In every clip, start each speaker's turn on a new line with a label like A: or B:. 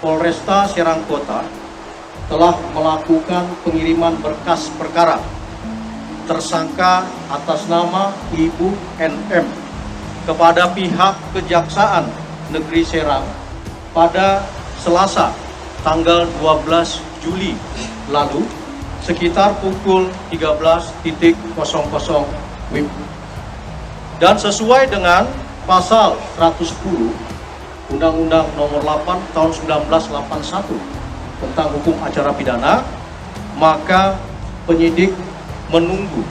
A: Polresta Serang Kota telah melakukan pengiriman berkas perkara tersangka atas nama Ibu NM kepada pihak Kejaksaan Negeri Serang pada Selasa tanggal 12 Juli lalu sekitar pukul 13.00 WIB. Dan sesuai dengan pasal 110 Undang-Undang Nomor 8 Tahun 1981 tentang Hukum Acara Pidana, maka penyidik menunggu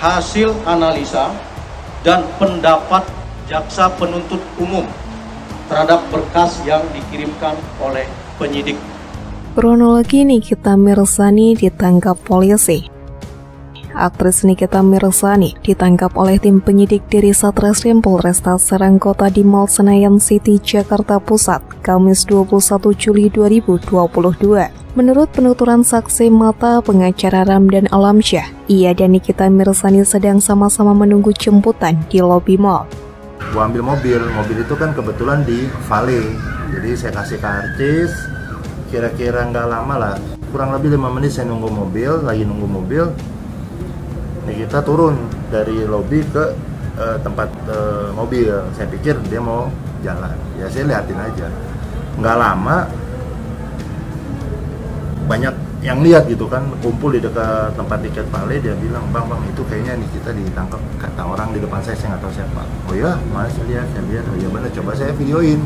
A: hasil analisa dan pendapat jaksa penuntut umum terhadap berkas yang dikirimkan oleh penyidik.
B: Kronologi Nikita Mirzani ditangkap polisi. Aktris Nikita Mirzani ditangkap oleh tim penyidik dari Satreskrim Polresta Serang Kota di Mall Senayan City, Jakarta Pusat, Kamis 21 Juli 2022. Menurut penuturan saksi mata pengacara Ramdan Alamsyah, ia dan Nikita Mirzani sedang sama-sama menunggu jemputan di lobi mall.
C: Gua ambil mobil itu kan kebetulan di Vale, jadi saya kasih ke artis, kira-kira nggak lama lah, kurang lebih 5 menit saya lagi nunggu mobil. Nikita turun dari lobi ke tempat mobil. Saya pikir dia mau jalan. Ya saya liatin aja. Nggak lama banyak yang lihat gitu kan, kumpul di dekat tempat tiket Vale. Dia bilang, bang itu kayaknya Nikita ditangkap, kata orang di depan saya nggak tahu siapa. Oh ya, mana saya lihat. Oh ya benar, coba saya videoin.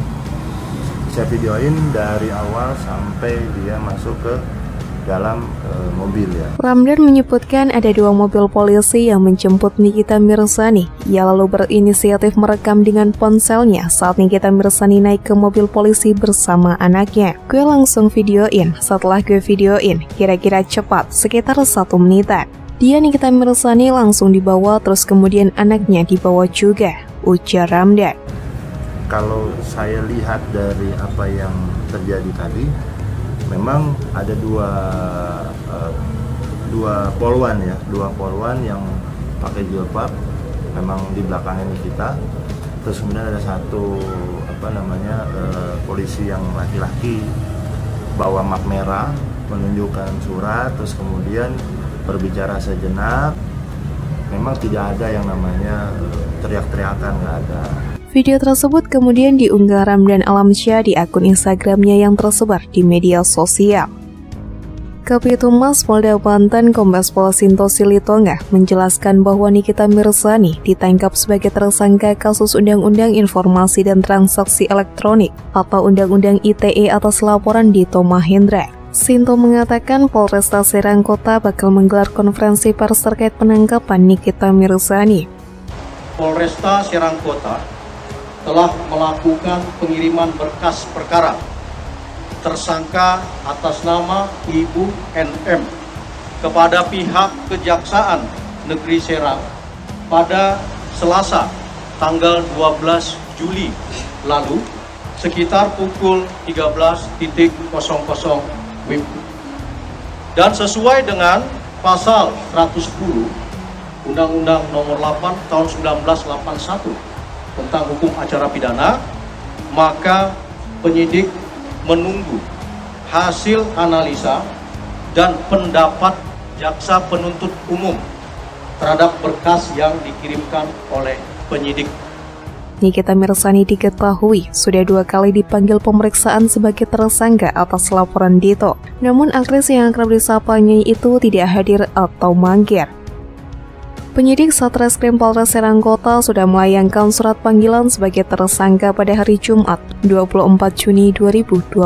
C: Saya videoin dari awal sampai dia masuk ke dalam mobil ya.
B: Ramdan menyebutkan ada 2 mobil polisi yang menjemput Nikita Mirzani. Ia lalu berinisiatif merekam dengan ponselnya saat Nikita Mirzani naik ke mobil polisi bersama anaknya. Gue langsung videoin. Setelah gue videoin, kira-kira cepat, sekitar 1 menitan. Dia Nikita Mirzani langsung dibawa, terus kemudian anaknya dibawa juga, ujar Ramdan.
C: Kalau saya lihat dari apa yang terjadi tadi, memang ada dua polwan yang pakai jilbab, memang di belakangnya Nikita. Terus kemudian ada satu polisi yang laki-laki bawa map merah menunjukkan surat, terus kemudian berbicara sejenak. Memang tidak ada yang namanya teriak-teriakan, nggak ada.
B: Video tersebut kemudian diunggah Ramdan Alamsyah di akun Instagramnya yang tersebar di media sosial. Kabitumas Polda Banten Kombes Pol Sinto Silitonga menjelaskan bahwa Nikita Mirzani ditangkap sebagai tersangka kasus Undang-Undang Informasi dan Transaksi Elektronik atau Undang-Undang ITE atas laporan Dito Mahendra. Sinto mengatakan Polresta Serang Kota bakal menggelar konferensi pers terkait penangkapan Nikita Mirzani.
A: Polresta Serang Kota telah melakukan pengiriman berkas perkara tersangka atas nama Ibu NM kepada pihak Kejaksaan Negeri Serang pada Selasa tanggal 12 Juli lalu sekitar pukul 13.00 WIB. Dan sesuai dengan pasal 110 Undang-Undang Nomor 8 Tahun 1981 tentang Hukum Acara Pidana, maka penyidik menunggu hasil analisa dan pendapat jaksa penuntut umum terhadap berkas yang dikirimkan oleh penyidik.
B: Nikita Mirzani diketahui sudah 2 kali dipanggil pemeriksaan sebagai tersangka atas laporan Dito. Namun aktris yang akrab disapanya itu tidak hadir atau mangkir. Penyidik Satreskrim Polres Serang Kota sudah melayangkan surat panggilan sebagai tersangka pada hari Jumat 24 Juni 2022.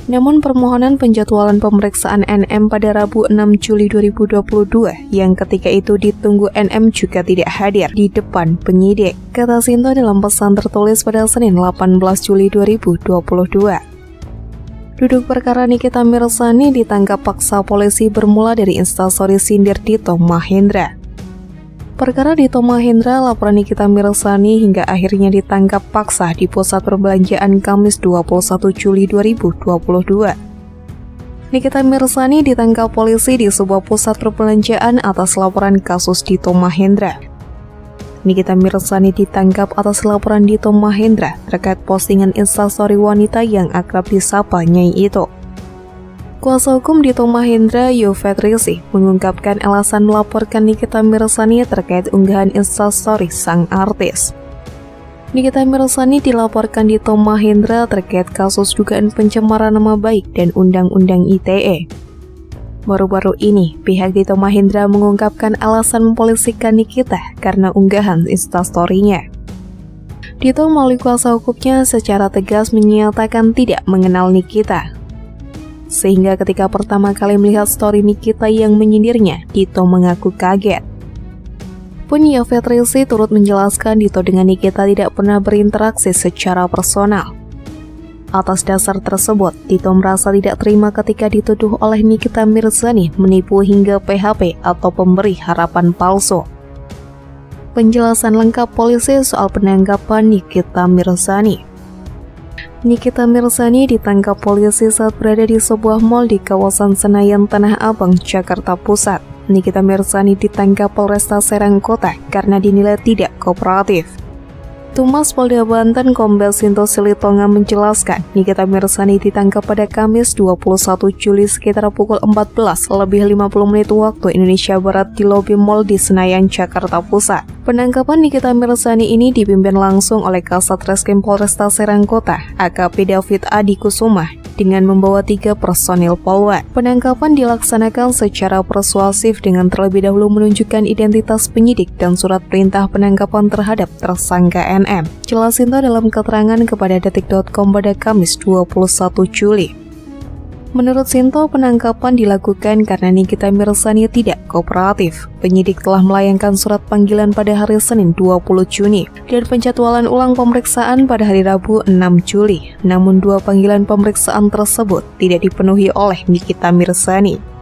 B: Namun permohonan penjadwalan pemeriksaan NM pada Rabu 6 Juli 2022 yang ketika itu ditunggu NM juga tidak hadir di depan penyidik, kata Sinto dalam pesan tertulis pada Senin 18 Juli 2022. Duduk perkara Nikita Mirzani ditangkap paksa polisi bermula dari instastory sindir Dito Mahendra. Perkara Dito Mahendra, laporan Nikita Mirzani hingga akhirnya ditangkap paksa di pusat perbelanjaan Kamis 21 Juli 2022. Nikita Mirzani ditangkap polisi di sebuah pusat perbelanjaan atas laporan kasus Dito Mahendra. Nikita Mirzani ditangkap atas laporan Dito Mahendra terkait postingan instastory wanita yang akrab disapa Nyai itu. Kuasa hukum Dito Mahendra, Yovetrisi, mengungkapkan alasan melaporkan Nikita Mirzani terkait unggahan instastory sang artis. Nikita Mirzani dilaporkan Dito Mahendra terkait kasus dugaan pencemaran nama baik dan Undang-Undang ITE. Baru-baru ini, pihak Dito Mahendra mengungkapkan alasan mempolisikan Nikita karena unggahan instastory-nya. Dito melalui kuasa hukumnya secara tegas menyatakan tidak mengenal Nikita. Sehingga ketika pertama kali melihat story Nikita yang menyindirnya, Dito mengaku kaget. Pun Yovetrisi turut menjelaskan Dito dengan Nikita tidak pernah berinteraksi secara personal. Atas dasar tersebut, Dito merasa tidak terima ketika dituduh oleh Nikita Mirzani menipu hingga PHP atau pemberi harapan palsu. Penjelasan lengkap polisi soal penangkapan Nikita Mirzani. Nikita Mirzani ditangkap polisi saat berada di sebuah mal di kawasan Senayan Tanah Abang, Jakarta Pusat. Nikita Mirzani ditangkap Polresta Serang Kota karena dinilai tidak kooperatif. Tumas Polda Banten Kombes Sinto Silitonga menjelaskan, Nikita Mirzani ditangkap pada Kamis 21 Juli sekitar pukul 14:50 waktu Indonesia Barat di lobi mal di Senayan, Jakarta Pusat. Penangkapan Nikita Mirzani ini dipimpin langsung oleh Kasat Reskrim Polresta Serang Kota, AKP David Adi Kusuma, dengan membawa 3 personil Polwan. Penangkapan dilaksanakan secara persuasif dengan terlebih dahulu menunjukkan identitas penyidik dan surat perintah penangkapan terhadap tersangka NM. Jelas Sinto dalam keterangan kepada Detik.com pada Kamis 21 Juli. Menurut Sinto, penangkapan dilakukan karena Nikita Mirzani tidak kooperatif. Penyidik telah melayangkan surat panggilan pada hari Senin 20 Juni dan penjadwalan ulang pemeriksaan pada hari Rabu 6 Juli. Namun 2 panggilan pemeriksaan tersebut tidak dipenuhi oleh Nikita Mirzani.